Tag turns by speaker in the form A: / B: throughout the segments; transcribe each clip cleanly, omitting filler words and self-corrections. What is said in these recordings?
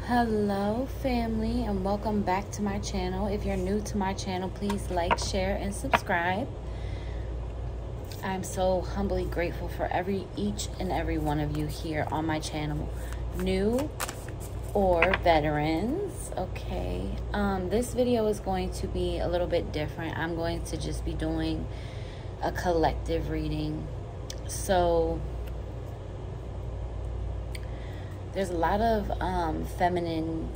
A: Hello family, and welcome back to my channel. If you're new to my channel, please like, share, and subscribe. I'm so humbly grateful for each and every one of you here on my channel, new or veterans. Okay, this video is going to be a little bit different. I'm going to just be doing a collective reading. So there's a lot of feminine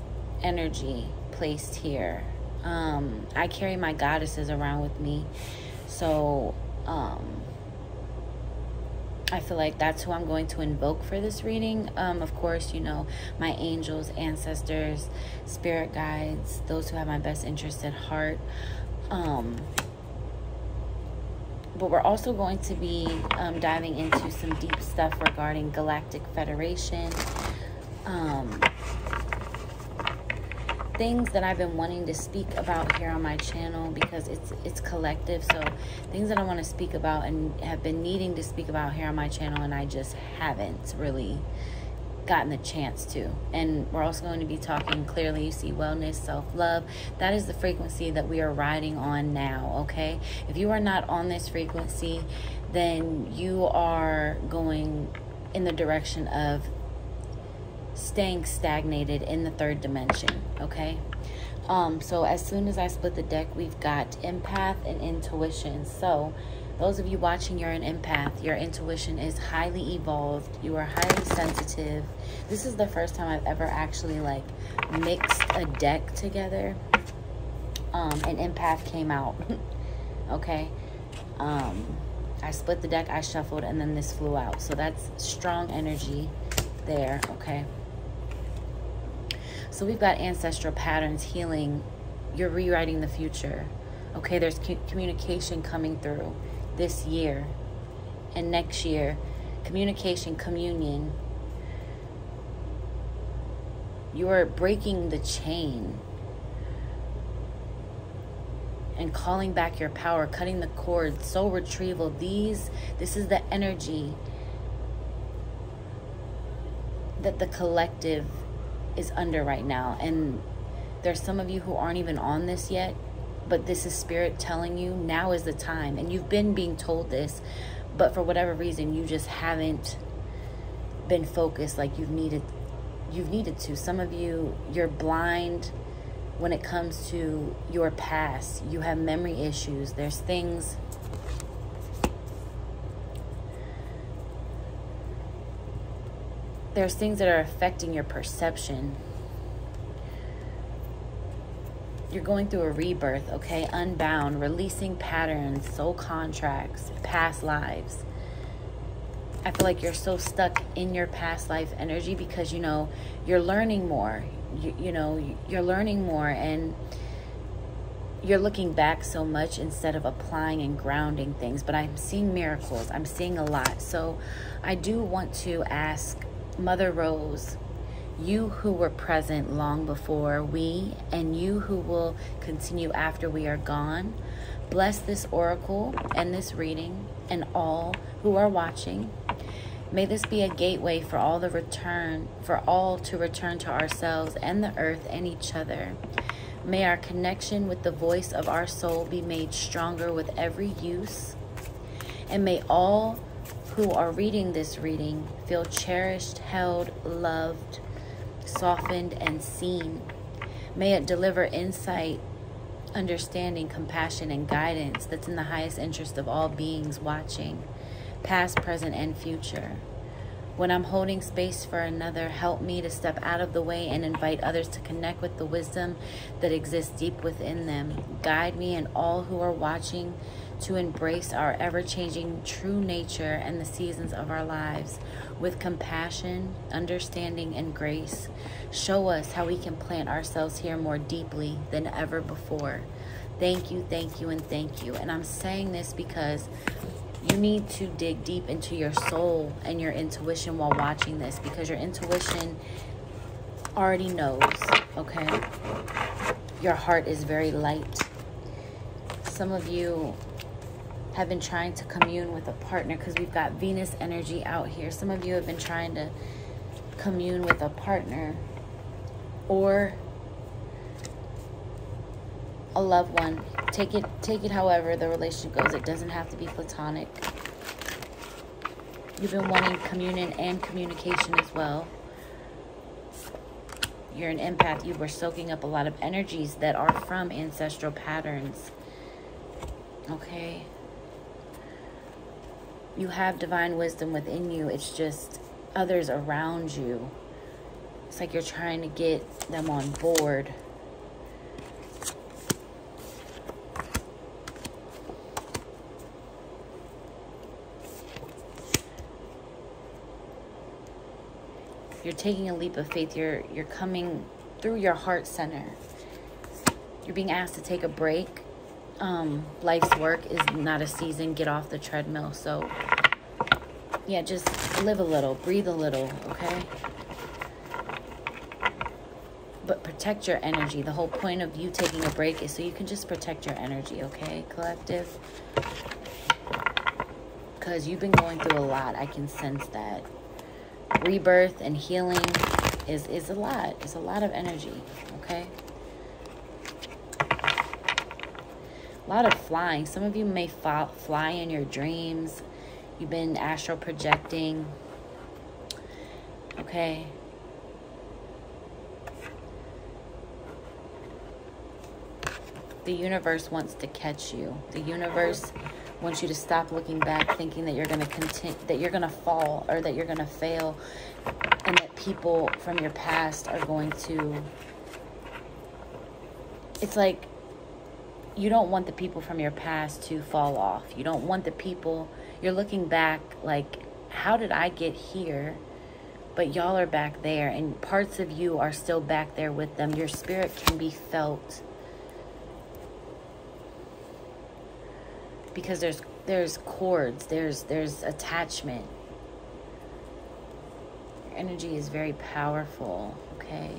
A: energy placed here. I carry my goddesses around with me. So I feel like that's who I'm going to invoke for this reading. Of course, you know, my angels, ancestors, spirit guides, those who have my best interest at heart. But we're also going to be diving into some deep stuff regarding Galactic Federation. Things that I've been wanting to speak about here on my channel, because it's collective. So things that I want to speak about and have been needing to speak about here on my channel, and I just haven't really gotten the chance to. And we're also going to be talking clearly, you see, wellness, self-love. That is the frequency that we are riding on now. Okay, if you are not on this frequency, then you are going in the direction of staying stagnated in the third dimension. Okay, so as soon as I split the deck, we've got empath and intuition. So those of you watching, you're an empath. Your intuition is highly evolved. You are highly sensitive. This is the first time I've ever actually like mixed a deck together. An empath came out. Okay, I split the deck, I shuffled, and then this flew out. So that's strong energy there. Okay, so we've got ancestral patterns, healing. You're rewriting the future. Okay, there's communication coming through this year and next year. Communication, communion. You are breaking the chain and calling back your power, cutting the cord, soul retrieval. This is the energy that the collective is under right now. And there's some of you who aren't even on this yet, but this is spirit telling you now is the time. And you've been being told this, but for whatever reason you just haven't been focused like you've needed to. Some of you, you're blind when it comes to your past. You have memory issues. There's things that are affecting your perception. You're going through a rebirth, okay? Unbound, releasing patterns, soul contracts, past lives. I feel like you're so stuck in your past life energy because, you know, you're learning more. You're learning more, and you're looking back so much instead of applying and grounding things. But I'm seeing miracles. I'm seeing a lot. So I do want to ask Mother Rose, you who were present long before we, and you who will continue after we are gone, bless this oracle and this reading and all who are watching. May this be a gateway for all to return to ourselves and the earth and each other. May our connection with the voice of our soul be made stronger with every use. And may all who are reading this reading feel cherished, held, loved, softened, and seen. May it deliver insight, understanding, compassion, and guidance that's in the highest interest of all beings watching, past, present, and future. When I'm holding space for another, help me to step out of the way and invite others to connect with the wisdom that exists deep within them. Guide me and all who are watching to embrace our ever-changing true nature and the seasons of our lives with compassion, understanding, and grace. Show us how we can plant ourselves here more deeply than ever before. Thank you, and thank you. And I'm saying this because you need to dig deep into your soul and your intuition while watching this, because your intuition already knows, okay? Your heart is very light. Some of you have been trying to commune with a partner because we've got Venus energy out here. Some of you have been trying to commune with a partner or a loved one. Take it however the relationship goes. It doesn't have to be platonic. You've been wanting communion and communication as well. You're an empath. You were soaking up a lot of energies that are from ancestral patterns. Okay? You have divine wisdom within you. It's just others around you. It's like you're trying to get them on board. You're taking a leap of faith. You're coming through your heart center. You're being asked to take a break. Life's work is not a season. Get off the treadmill. So, yeah, just live a little. Breathe a little, okay? But protect your energy. The whole point of you taking a break is so you can just protect your energy, okay, collective? Because you've been going through a lot. I can sense that. Rebirth and healing is a lot. It's a lot of energy, okay? A lot of flying. Some of you may fly in your dreams. You've been astral projecting, okay? The universe wants to catch you. The universe wants you to stop looking back, thinking that you're going to continue, that you're going to fall, or that you're going to fail, and that people from your past are going to. It's like you don't want the people from your past to fall off. You don't want the people. You're looking back like, how did I get here? But y'all are back there, and parts of you are still back there with them. Your spirit can be felt. Because there's cords, there's attachment. Your energy is very powerful, okay?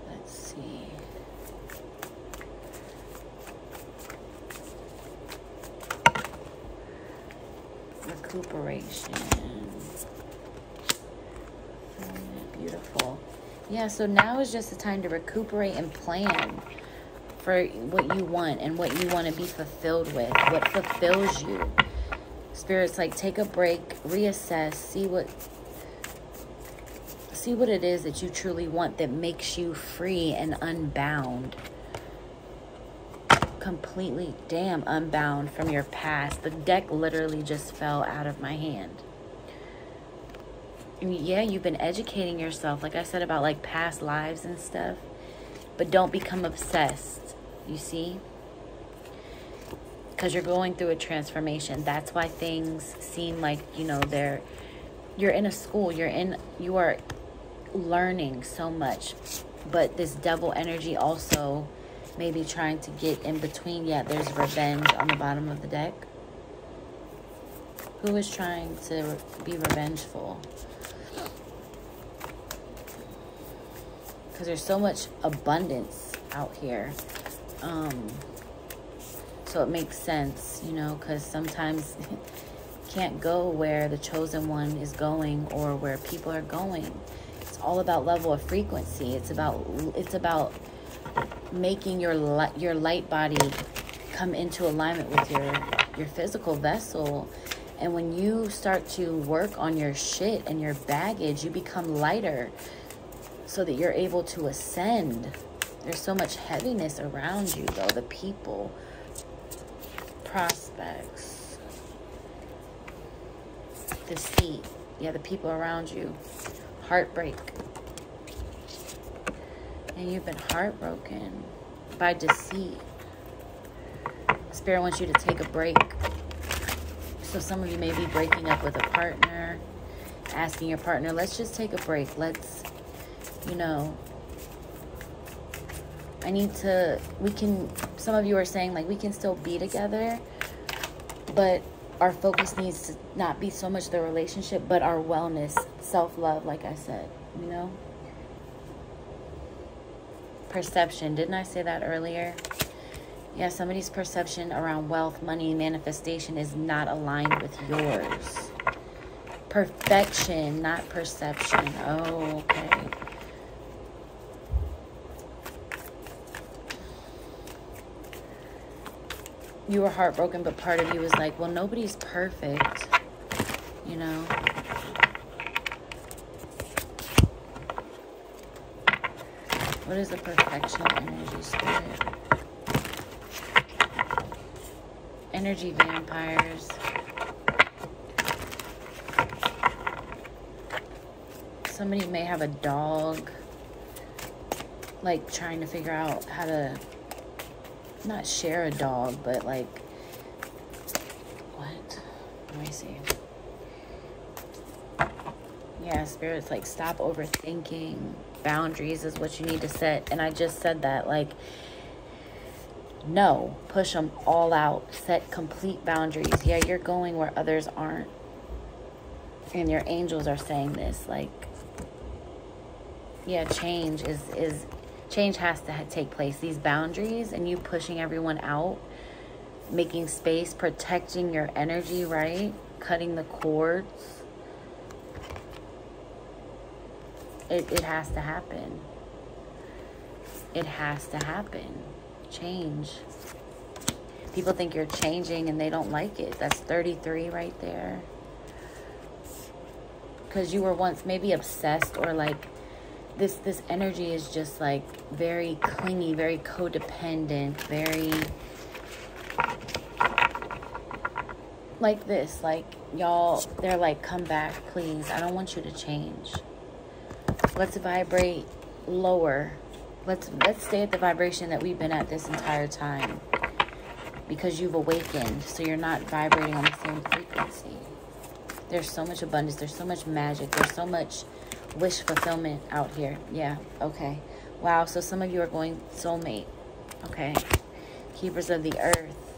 A: Let's see. Recuperation. Beautiful. Yeah, so now is just the time to recuperate and plan for what you want and what you want to be fulfilled with, what fulfills you. Spirit's like, take a break, reassess, see what it is that you truly want that makes you free and unbound. Completely damn unbound from your past. The deck literally just fell out of my hand. Yeah, you've been educating yourself, like I said, about like past lives and stuff, but don't become obsessed, you see? Because you're going through a transformation. That's why things seem like, you know, you're in a school, you are learning so much, but this devil energy also may be trying to get in between. Yeah, there's revenge on the bottom of the deck. Who is trying to be revengeful? Because there's so much abundance out here. So it makes sense, you know, because sometimes you can't go where the chosen one is going or where people are going. It's all about level of frequency. It's about making your light body come into alignment with your physical vessel. And when you start to work on your shit and your baggage, you become lighter so that you're able to ascend. There's so much heaviness around you, though. The people, prospects, deceit. Yeah, the people around you. Heartbreak. And you've been heartbroken by deceit. Spirit wants you to take a break. So some of you may be breaking up with a partner, asking your partner, let's just take a break. Let's, you know, some of you are saying, like, we can still be together, but our focus needs to not be so much the relationship, but our wellness, self-love, like I said, you know? Perception. Didn't I say that earlier? Yeah, somebody's perception around wealth, money, manifestation is not aligned with yours. Perfection, not perception. Oh, okay. You were heartbroken, but part of you was like, well, nobody's perfect, you know? What is the perfection energy, spirit? Energy vampires. Somebody may have a dog, like trying to figure out how to not share a dog, but like, what? Let me see. Yeah, spirit's like, stop overthinking. Boundaries is what you need to set. And I just said that, like, no, push them all out. Set complete boundaries. Yeah, you're going where others aren't. And your angels are saying this, like, yeah, change change has to take place. These boundaries and you pushing everyone out, making space, protecting your energy, right? Cutting the cords. It has to happen. It has to happen. Change. People think you're changing and they don't like it. That's 33 right there. Because you were once maybe obsessed, or like this energy is just like very clingy, very codependent, very like this. Like, y'all, they're like, come back, please. I don't want you to change. Let's vibrate lower. Let's stay at the vibration that we've been at this entire time, because you've awakened, so you're not vibrating on the same frequency. There's so much abundance. There's so much magic. There's so much wish fulfillment out here. Yeah, okay. Wow, so some of you are going soulmate. Okay. Keepers of the earth.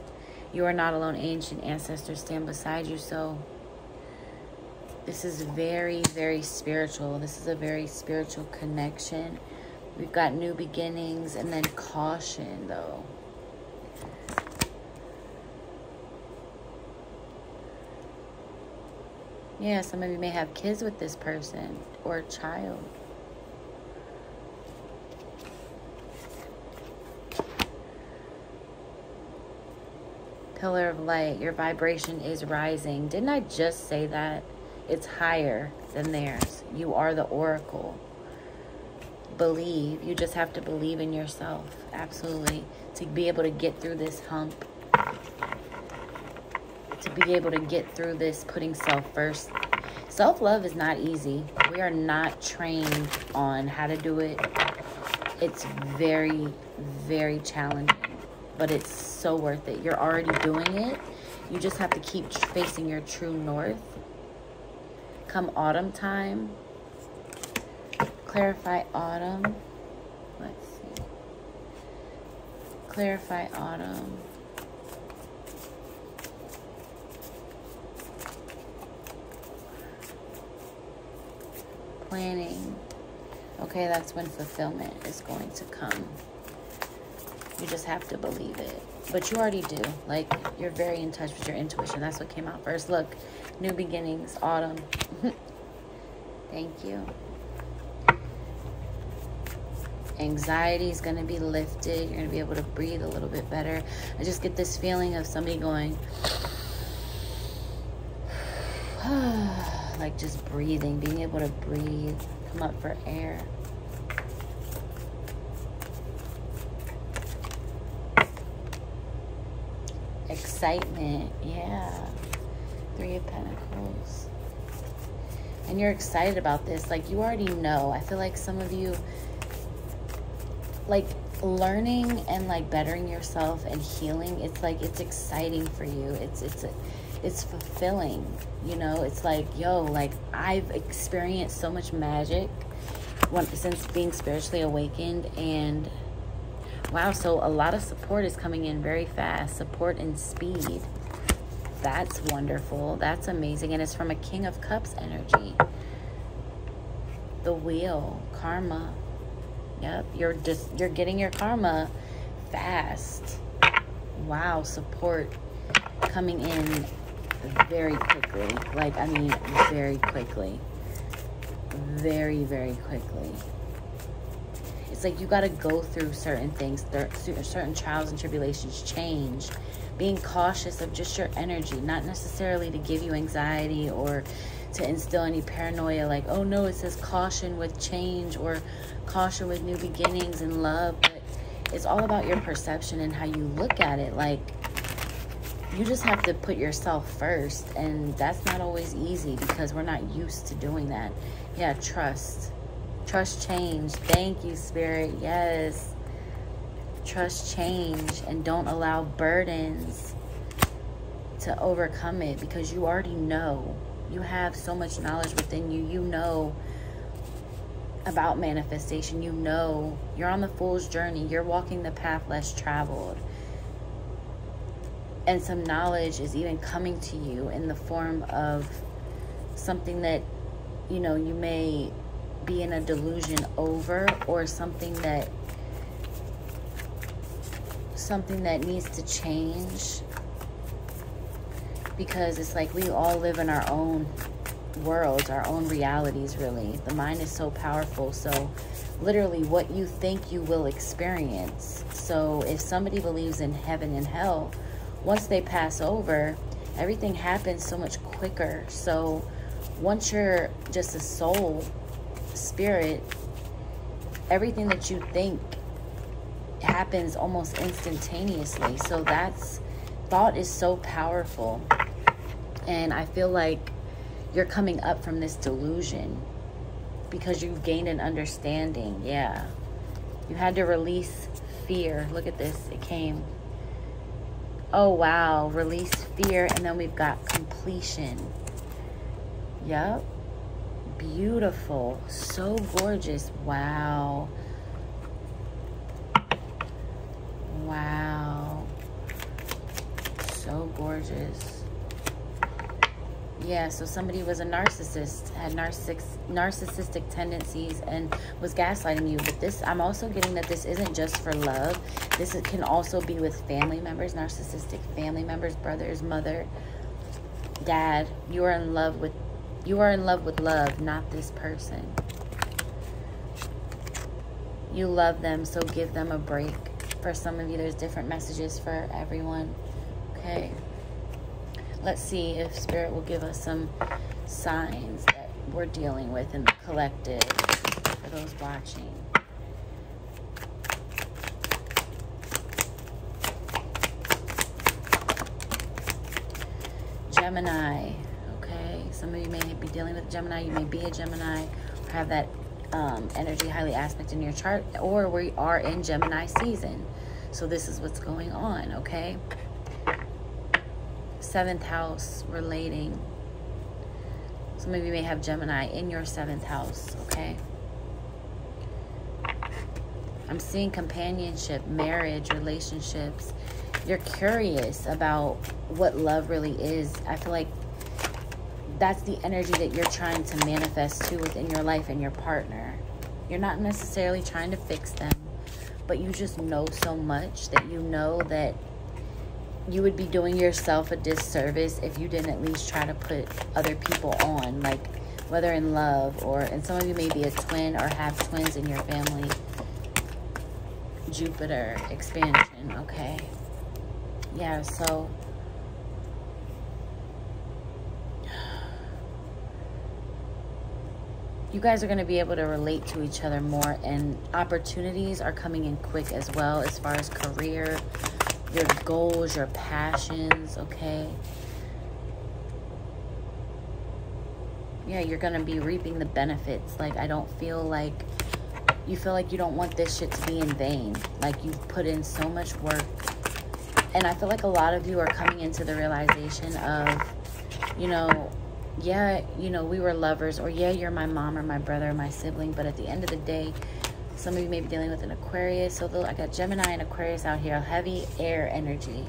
A: You are not alone. Ancient ancestors stand beside you. So this is very, very spiritual. This is a very spiritual connection. We've got new beginnings and then caution, though. Yeah, some of you may have kids with this person or a child. Pillar of light, your vibration is rising. Didn't I just say that? It's higher than theirs. You are the oracle. Believe. You just have to believe in yourself. Absolutely. To be able to get through this hump. To be able to get through this putting self first. Self-love is not easy. We are not trained on how to do it. It's very, very challenging. But it's so worth it. You're already doing it. You just have to keep facing your true north. Come autumn time. Clarify autumn. Let's see. Clarify autumn. Planning. Okay, that's when fulfillment is going to come. You just have to believe it. But you already do. Like, you're very in touch with your intuition. That's what came out first. Look, new beginnings, autumn. Thank you. Anxiety is going to be lifted. You're going to be able to breathe a little bit better. I just get this feeling of somebody going, like just breathing, being able to breathe, come up for air. Excitement, yeah. 3 of Pentacles. And you're excited about this. Like, you already know. I feel like some of you, like, learning and like bettering yourself and healing, it's like, it's exciting for you. It's fulfilling, you know. It's like, yo, like, I've experienced so much magic since being spiritually awakened, and wow, so a lot of support is coming in very fast. Support and speed. That's wonderful. That's amazing. And it's from a King of Cups energy. The wheel, karma. Yep, you're getting your karma fast. Wow, support coming in very quickly. Like, I mean, very quickly. Very, very quickly. It's like you got to go through certain things, certain trials and tribulations, change. Being cautious of just your energy, not necessarily to give you anxiety or to instill any paranoia, like, oh no, it says caution with change or caution with new beginnings and love. But it's all about your perception and how you look at it. Like, you just have to put yourself first, and that's not always easy because we're not used to doing that. Yeah, trust change. Thank you, Spirit. Yes, trust change, and don't allow burdens to overcome it, because you already know. You have so much knowledge within you. You know about manifestation. You know you're on the fool's journey. You're walking the path less traveled. And some knowledge is even coming to you in the form of something that, you know, you may be in a delusion over, or something that needs to change. Because it's like we all live in our own worlds, our own realities, really. The mind is so powerful. So literally what you think you will experience. So if somebody believes in heaven and hell, once they pass over, everything happens so much quicker. So once you're just a soul, spirit, everything that you think happens almost instantaneously. So thought is so powerful. And I feel like you're coming up from this delusion because you've gained an understanding. Yeah. You had to release fear. Look at this. It came. Oh, wow. Release fear. And then we've got completion. Yep. Beautiful. So gorgeous. Wow. Wow. So gorgeous. Yeah, so somebody was a narcissist, had narcissistic tendencies and was gaslighting you. But this, I'm also getting that this isn't just for love. This can also be with family members, narcissistic family members, brothers, mother, dad. You are in love with love, not this person. You love them, so give them a break. For some of you, there's different messages for everyone. Okay. Let's see if Spirit will give us some signs that we're dealing with in the collective for those watching. Gemini. Okay. Some of you may be dealing with Gemini. You may be a Gemini or have that energy highly aspect in your chart, or we are in Gemini season. So this is what's going on, okay? 7th house, relating. Some of you may have Gemini in your 7th house, okay? I'm seeing companionship, marriage, relationships. You're curious about what love really is. I feel like that's the energy that you're trying to manifest to within your life and your partner. You're not necessarily trying to fix them, but you just know so much that you know that you would be doing yourself a disservice if you didn't at least try to put other people on, like whether in love or, and some of you may be a twin or have twins in your family. Jupiter expansion, okay. Yeah, so you guys are going to be able to relate to each other more, and opportunities are coming in quick as well as far as career, your goals, your passions, okay? Yeah, you're going to be reaping the benefits. Like, I don't feel like, you feel like you don't want this shit to be in vain. Like, you've put in so much work. And I feel like a lot of you are coming into the realization of, you know, yeah, you know, we were lovers, or yeah, you're my mom or my brother or my sibling, but at the end of the day, some of you may be dealing with an Aquarius. So I got Gemini and Aquarius out here, heavy air energy.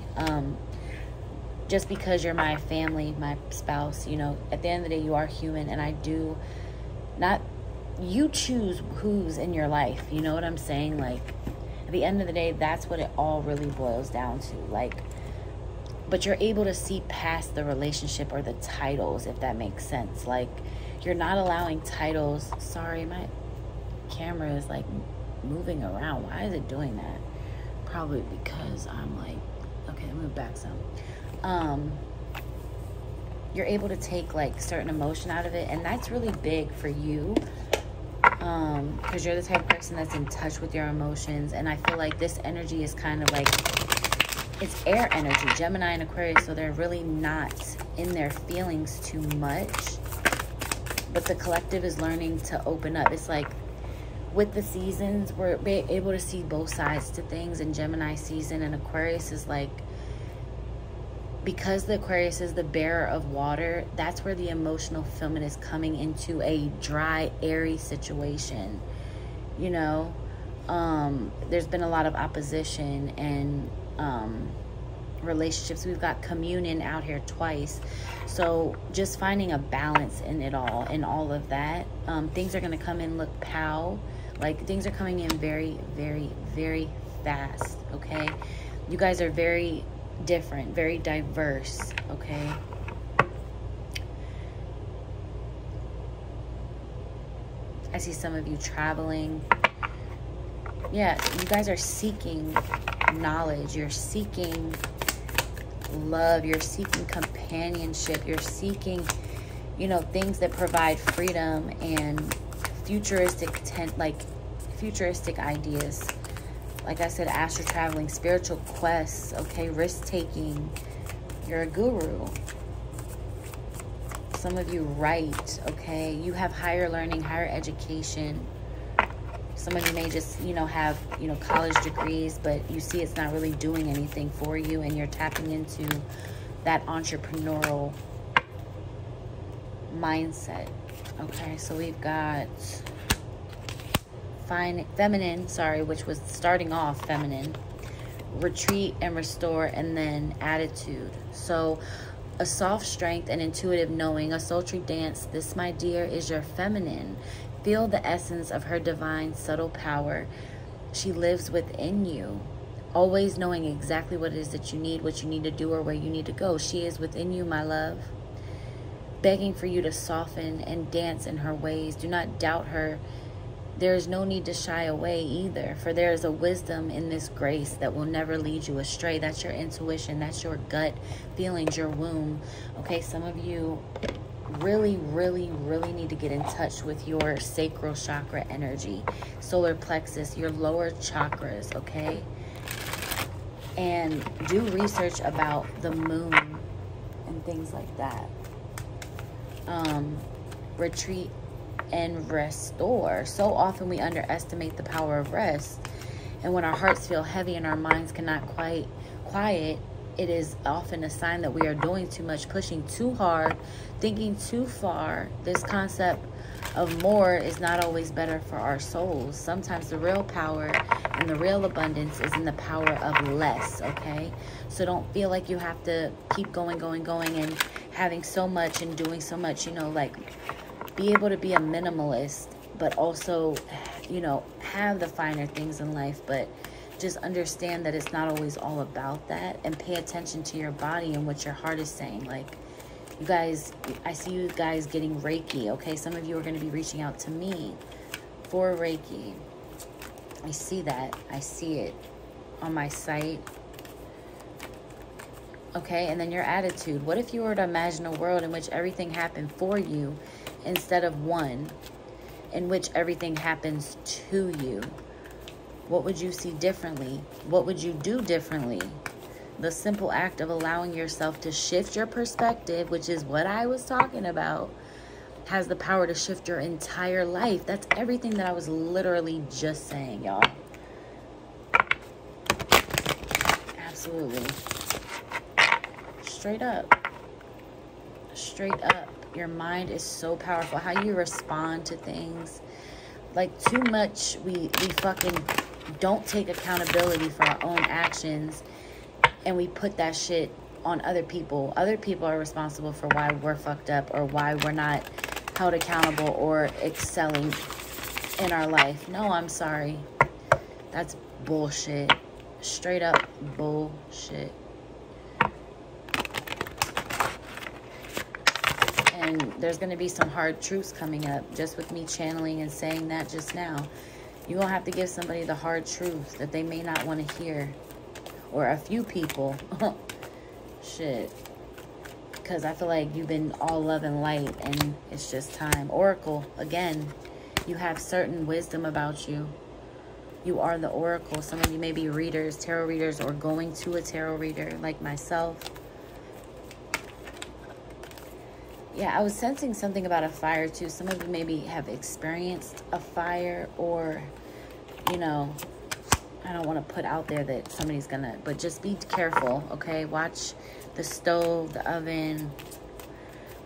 A: Just because you're my family, my spouse, you know, at the end of the day, you are human, and I do not, you choose who's in your life. You know what I'm saying? Like, at the end of the day, that's what it all really boils down to. Like, but you're able to see past the relationship or the titles, if that makes sense. Like, you're not allowing titles. Sorry, my camera is like moving around. Why is it doing that? Probably because I'm like, okay, move back some. You're able to take like certain emotion out of it, and that's really big for you, because you're the type of person that's in touch with your emotions. And I feel like this energy is kind of like, it's air energy, Gemini and Aquarius, so they're really not in their feelings too much, but the collective is learning to open up. It's like with the seasons, we're able to see both sides to things. And Gemini season and Aquarius is like, because the Aquarius is the bearer of water, that's where the emotional fulfillment is coming into a dry, airy situation. You know, there's been a lot of opposition and relationships. We've got communion out here twice. So just finding a balance in it all, in all of that. Things are going to come in, look, pow. Like, things are coming in very, very, very fast, okay? You guys are very different, very diverse, okay? I see some of you traveling. Yeah, you guys are seeking knowledge. You're seeking love. You're seeking companionship. You're seeking, you know, things that provide freedom and futuristic ideas. Like I said, astral traveling, spiritual quests, okay, risk-taking. You're a guru. Some of you write, okay? You have higher learning, higher education. Some of you may just, you know, have, you know, college degrees, but you see it's not really doing anything for you, and you're tapping into that entrepreneurial mindset. Okay, so we've got feminine, which was starting off feminine, retreat and restore, and then attitude. So a soft strength and intuitive knowing, a sultry dance. This, my dear, is your feminine. Feel the essence of her divine subtle power. She lives within you, always knowing exactly what it is that you need, what you need to do, or where you need to go. She is within you, my love, begging for you to soften and dance in her ways. Do not doubt her. There is no need to shy away either, for there is a wisdom in this grace that will never lead you astray. That's your intuition. That's your gut feelings, your womb. Okay, some of you really, really, really need to get in touch with your sacral chakra energy, solar plexus, your lower chakras, okay? And do research about the moon and things like that. Retreat and restore. So often we underestimate the power of rest, and when our hearts feel heavy and our minds cannot quite quiet, it is often a sign that we are doing too much, pushing too hard, thinking too far. This concept of more is not always better for our souls. Sometimes the real power and the real abundance is in the power of less, okay? So don't feel like you have to keep going and having so much and doing so much, you know, like, be able to be a minimalist, but also, you know, have the finer things in life, but just understand that it's not always all about that, and pay attention to your body and what your heart is saying. Like, you guys, I see you guys getting Reiki, okay? Some of you are going to be reaching out to me for Reiki. I see that. I see it on my site. Okay, and then your attitude. What if you were to imagine a world in which everything happened for you instead of one, in which everything happens to you? What would you see differently? What would you do differently? The simple act of allowing yourself to shift your perspective, which is what I was talking about, has the power to shift your entire life. That's everything that I was literally just saying, y'all. Absolutely. Straight up. Straight up. Your mind is so powerful. How you respond to things. Like, too much, we fucking don't take accountability for our own actions, and we put that shit on other people. Other people are responsible for why we're fucked up, or why we're not held accountable or excelling in our life. No, I'm sorry. That's bullshit. Straight up bullshit. And there's going to be some hard truths coming up just with me channeling and saying that just now. You're going to have to give somebody the hard truth that they may not want to hear. Or a few people. Shit. Because I feel like you've been all love and light and it's just time. Oracle, again, you have certain wisdom about you. You are the oracle. Some of you may be readers, tarot readers, or going to a tarot reader like myself. Yeah, I was sensing something about a fire too. Some of you maybe have experienced a fire, or, you know, I don't want to put out there that somebody's gonna, but just be careful, okay? Watch the stove, the oven.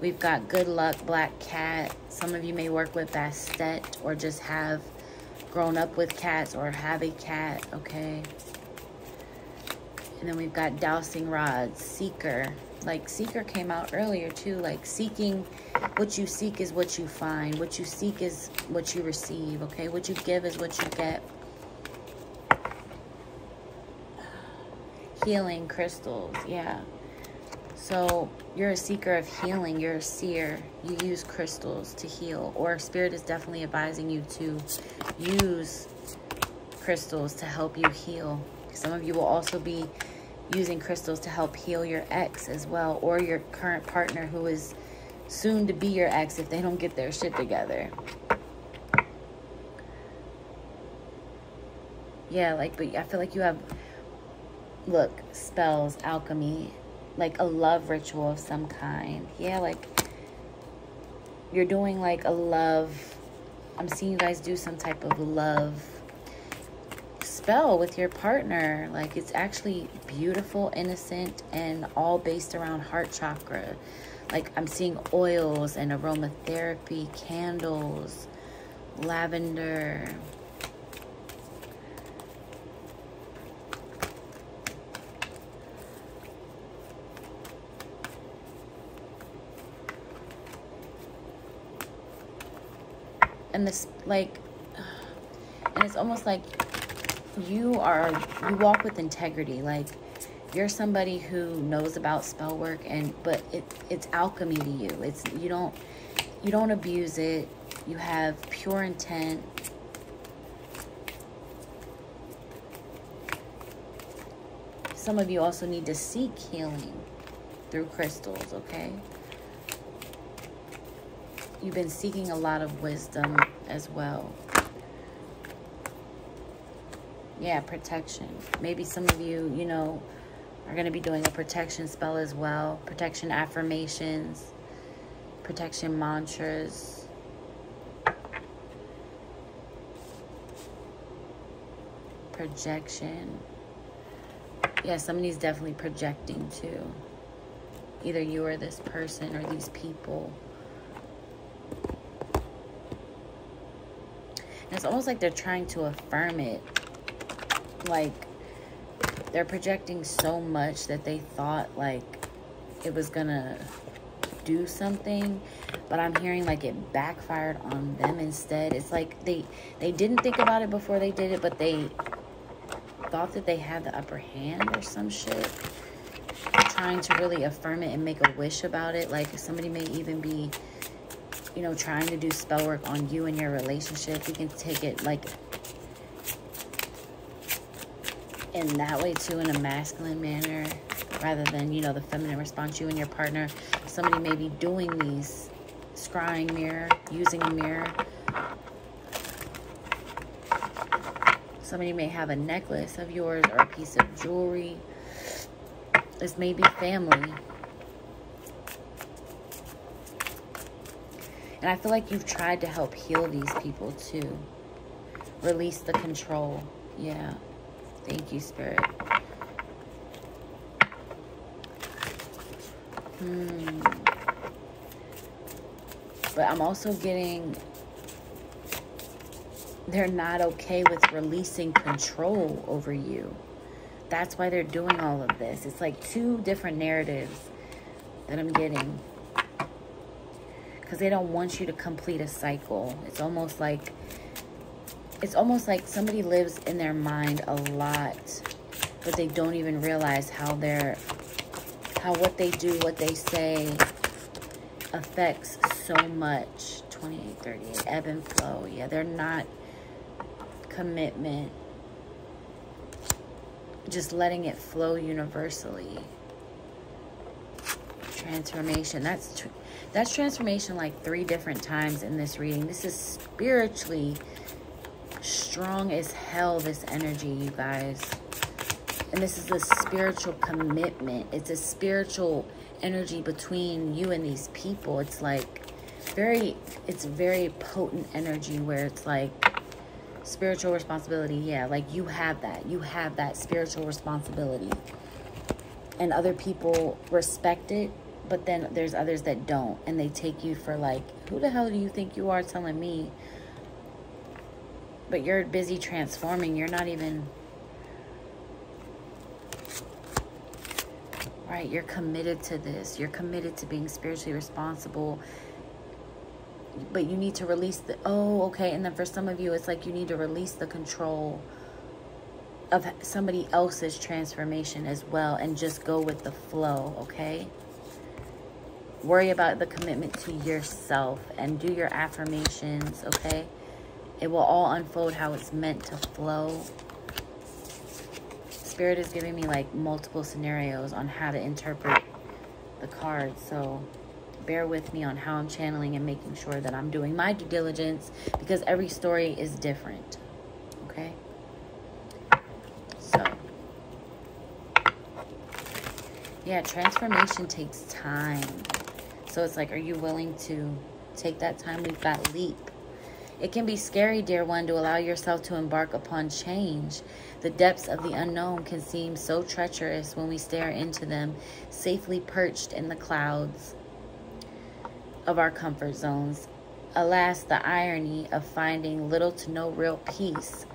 A: We've got good luck, black cat. Some of you may work with Bastet or just have grown up with cats or have a cat, okay? And then we've got dowsing rods, seeker. Like seeker came out earlier too, like seeking. What you seek is what you find. What you seek is what you receive, okay? What you give is what you get. Healing crystals, yeah. So you're a seeker of healing. You're a seer. You use crystals to heal. Or Spirit is definitely advising you to use crystals to help you heal. Some of you will also be using crystals to help heal your ex as well. Or your current partner who is soon to be your ex if they don't get their shit together. Yeah, like, but I feel like you have, look, spells, alchemy, like a love ritual of some kind. Yeah, like you're doing like a love, I'm seeing you guys do some type of love spell with your partner. Like it's actually beautiful, innocent, and all based around heart chakra. Like I'm seeing oils and aromatherapy, candles, lavender. And this, like, and it's almost like you walk with integrity. Like you're somebody who knows about spell work, but it's alchemy to you. It's, you don't abuse it. You have pure intent. Some of you also need to seek healing through crystals, okay? You've been seeking a lot of wisdom as well. Yeah, protection. Maybe some of you, you know, are going to be doing a protection spell as well. Protection affirmations, protection mantras. Projection. Yeah, somebody's definitely projecting too. Either you or this person or these people. It's almost like they're trying to affirm it. Like, they're projecting so much that they thought, like, it was gonna do something. But I'm hearing, like, it backfired on them instead. It's like they didn't think about it before they did it, but they thought that they had the upper hand or some shit. Trying to really affirm it and make a wish about it. Like, somebody may even be, you know, trying to do spell work on you and your relationship. You can take it like in that way too, in a masculine manner, rather than, you know, the feminine response, you and your partner. Somebody may be doing these, scrying mirror, using a mirror. Somebody may have a necklace of yours or a piece of jewelry. This may be family. And I feel like you've tried to help heal these people too. Release the control. Yeah. Thank you, Spirit. But I'm also getting, they're not okay with releasing control over you. That's why they're doing all of this. It's like two different narratives that I'm getting. Because they don't want you to complete a cycle. It's almost like somebody lives in their mind a lot, but they don't even realize how what they do, what they say affects so much. 2838, ebb and flow. Yeah, they're not commitment. Just letting it flow universally. Transformation. That's transformation like 3 different times in this reading. This is spiritually strong as hell, this energy, you guys. And this is a spiritual commitment. It's a spiritual energy between you and these people. It's like it's very potent energy where it's like spiritual responsibility. Yeah, like you have that spiritual responsibility, and other people respect it, but then there's others that don't, and they take you for like, who the hell do you think you are telling me? But you're busy transforming. You're not even right. You're committed to this. You're committed to being spiritually responsible. But you need to release the, oh, okay. And then for some of you, it's like you need to release the control of somebody else's transformation as well and just go with the flow, okay? Worry about the commitment to yourself and do your affirmations, okay? It will all unfold how it's meant to flow. Spirit is giving me like multiple scenarios on how to interpret the cards, so bear with me on how I'm channeling and making sure that I'm doing my due diligence, because every story is different, okay? So, yeah, transformation takes time. So it's like, are you willing to take that time? We've got leap. It can be scary, dear one, to allow yourself to embark upon change. The depths of the unknown can seem so treacherous when we stare into them, safely perched in the clouds of our comfort zones. Alas, the irony of finding little to no real peace,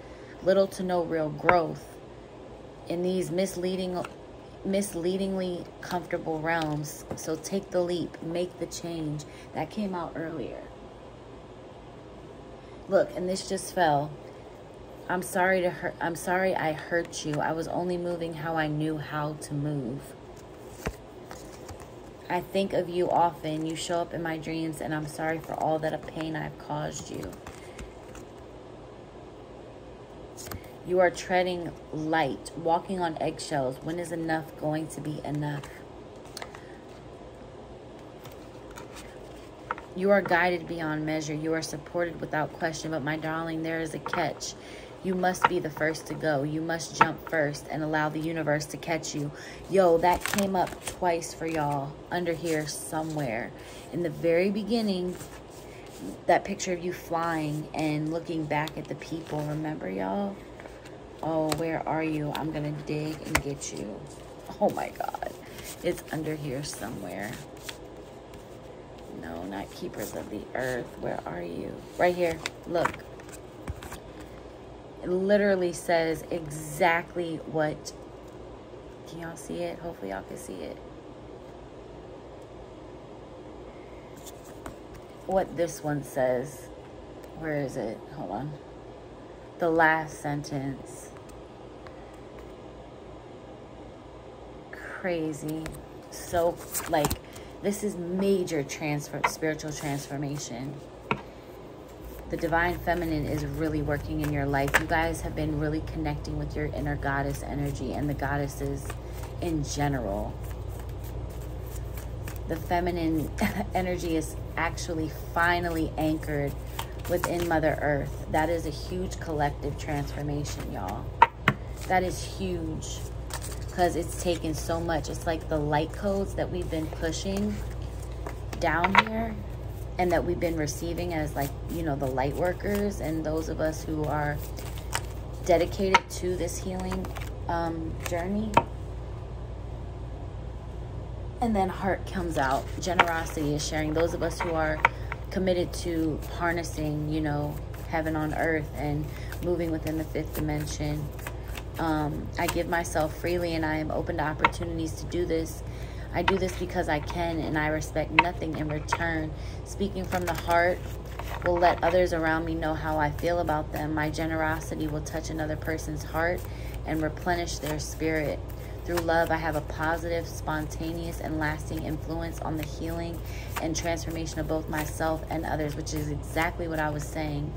A: little to no real growth in these misleadingly comfortable realms. So take the leap, make the change. That came out earlier. Look, and this just fell. I'm sorry I hurt you. I was only moving how I knew how to move. I think of you often. You show up in my dreams, and I'm sorry for all that pain I've caused you. You are treading light, walking on eggshells. When is enough going to be enough? You are guided beyond measure. You are supported without question. But my darling, there is a catch. You must be the first to go. You must jump first and allow the universe to catch you. Yo, that came up twice for y'all under here somewhere. In the very beginning, that picture of you flying and looking back at the people. Remember, y'all? Oh, where are you? I'm going to dig and get you. Oh, my God. It's under here somewhere. No, not keepers of the earth. Where are you? Right here. Look. It literally says exactly what, can y'all see it? Hopefully y'all can see it. What this one says. Where is it? Hold on. The last sentence. Crazy. So, like, this is major spiritual transformation. The divine feminine is really working in your life. You guys have been really connecting with your inner goddess energy and the goddesses in general. The feminine energy is actually finally anchored within Mother Earth. That is a huge collective transformation, y'all. That is huge because it's taken so much. It's like the light codes that we've been pushing down here and that we've been receiving as, like, you know, the light workers and those of us who are dedicated to this healing journey. And then heart comes out. Generosity is sharing. Those of us who are committed to harnessing, you know, heaven on earth and moving within the 5th dimension. I give myself freely and I am open to opportunities to do this. I do this because I can and I respect nothing in return. Speaking from the heart will let others around me know how I feel about them. My generosity will touch another person's heart and replenish their spirit. Through love, I have a positive, spontaneous, and lasting influence on the healing and transformation of both myself and others, which is exactly what I was saying.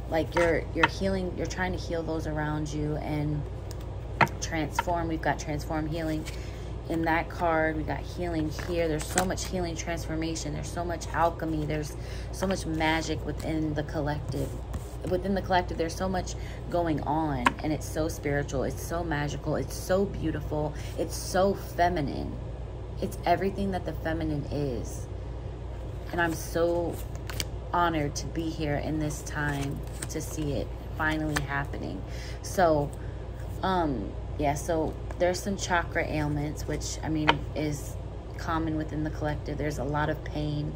A: Like you're healing, you're trying to heal those around you and transform. We've got transform healing in that card. We got healing here. There's so much healing, transformation. There's so much alchemy. There's so much magic within the collective. Within the collective, there's so much going on, and it's so spiritual. It's so magical. It's so beautiful. It's so feminine. It's everything that the feminine is. And I'm so honored to be here in this time to see it finally happening. So, yeah, so there's some chakra ailments, which, I mean, is common within the collective. There's a lot of pain.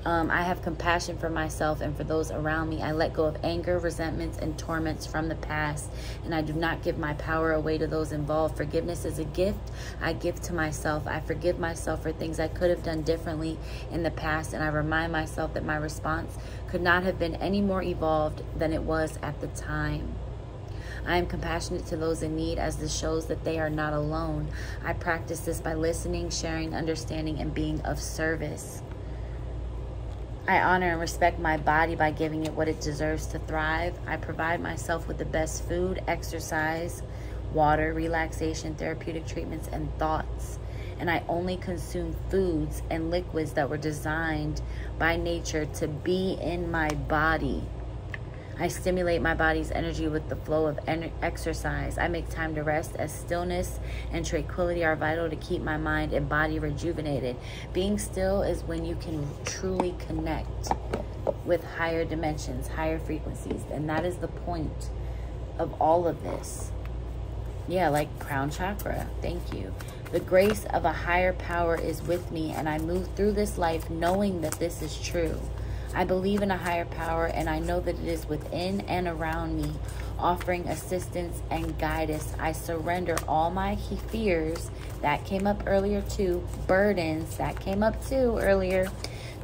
A: I have compassion for myself and for those around me. I let go of anger, resentments, and torments from the past, and I do not give my power away to those involved. Forgiveness is a gift I give to myself. I forgive myself for things I could have done differently in the past, and I remind myself that my response could not have been any more evolved than it was at the time. I am compassionate to those in need, as this shows that they are not alone. I practice this by listening, sharing, understanding, and being of service. I honor and respect my body by giving it what it deserves to thrive. I provide myself with the best food, exercise, water, relaxation, therapeutic treatments, and thoughts. And I only consume foods and liquids that were designed by nature to be in my body. I stimulate my body's energy with the flow of exercise. I make time to rest, as stillness and tranquility are vital to keep my mind and body rejuvenated. Being still is when you can truly connect with higher dimensions, higher frequencies. And that is the point of all of this. Yeah, like crown chakra. Thank you. The grace of a higher power is with me, and I move through this life knowing that this is true. I believe in a higher power, and I know that it is within and around me, offering assistance and guidance. I surrender all my fears, that came up earlier too, burdens, that came up too earlier,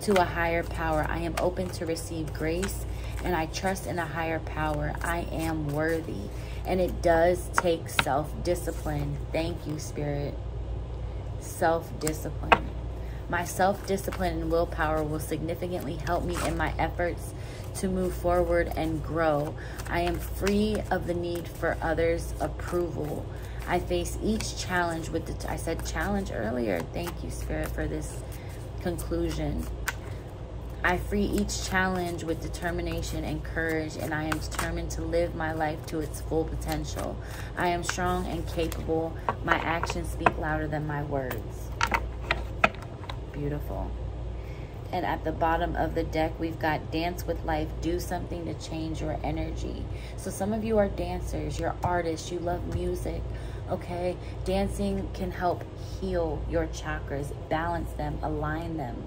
A: to a higher power. I am open to receive grace, and I trust in a higher power. I am worthy, and it does take self-discipline. Thank you, Spirit. Self-discipline. My self-discipline and willpower will significantly help me in my efforts to move forward and grow. I am free of the need for others' approval. I face each challenge with I said challenge earlier. Thank you, Spirit, for this conclusion. I free each challenge with determination and courage, and I am determined to live my life to its full potential. I am strong and capable. My actions speak louder than my words. Beautiful. And at the bottom of the deck, we've got dance with life. Do something to change your energy. So some of you are dancers, you're artists, you love music, okay? Dancing can help heal your chakras, balance them, align them.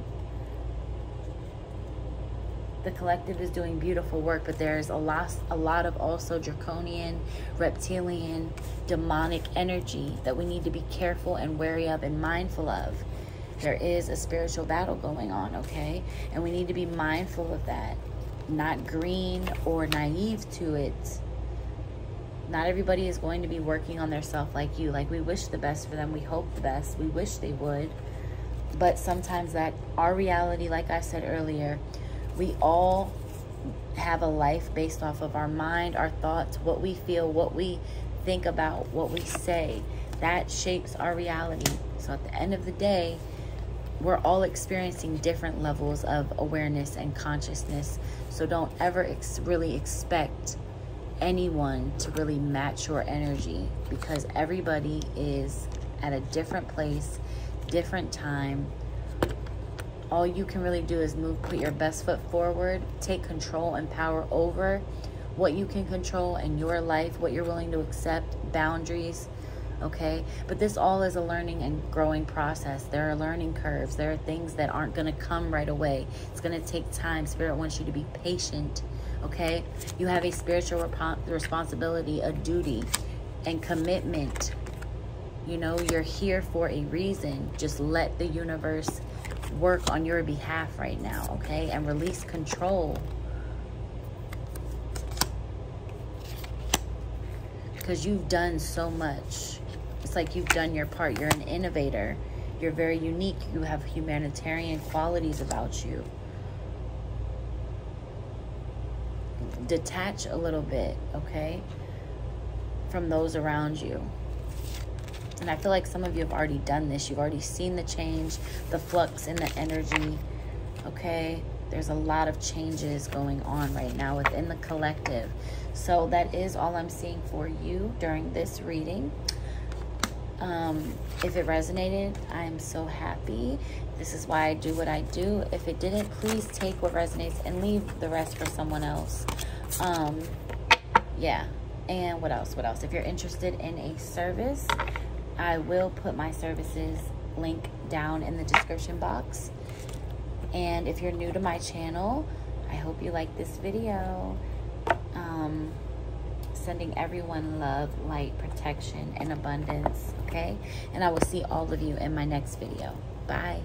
A: The collective is doing beautiful work, but there's a lot of also draconian, reptilian, demonic energy that we need to be careful and wary of and mindful of. There is a spiritual battle going on, okay? And we need to be mindful of that. Not green or naive to it. Not everybody is going to be working on their self like you. Like, we wish the best for them. We hope the best. We wish they would. But sometimes that, our reality, like I said earlier, we all have a life based off of our mind, our thoughts, what we feel, what we think about, what we say. That shapes our reality. So at the end of the day, we're all experiencing different levels of awareness and consciousness. So don't ever really expect anyone to really match your energy, because everybody is at a different place, different time. All you can really do is put your best foot forward, take control and power over what you can control in your life, what you're willing to accept, boundaries. Okay, but this all is a learning and growing process. There are learning curves. There are things that aren't going to come right away. It's going to take time. Spirit wants you to be patient. Okay, you have a spiritual responsibility, a duty, and commitment. You know, you're here for a reason. Just let the universe work on your behalf right now, okay, and release control. Because you've done so much. It's like you've done your part. You're an innovator. You're very unique. You have humanitarian qualities about you. Detach a little bit, okay, from those around you. And I feel like some of you have already done this. You've already seen the change, the flux in the energy, okay? There's a lot of changes going on right now within the collective. So that is all I'm seeing for you during this reading. If it resonated, I am so happy. This is why I do what I do. If it didn't, please take what resonates and leave the rest for someone else. Yeah. And what else? What else? If you're interested in a service, I will put my services link down in the description box. And if you're new to my channel, I hope you like this video. Sending everyone love, light, protection, and abundance, okay? And I will see all of you in my next video. Bye.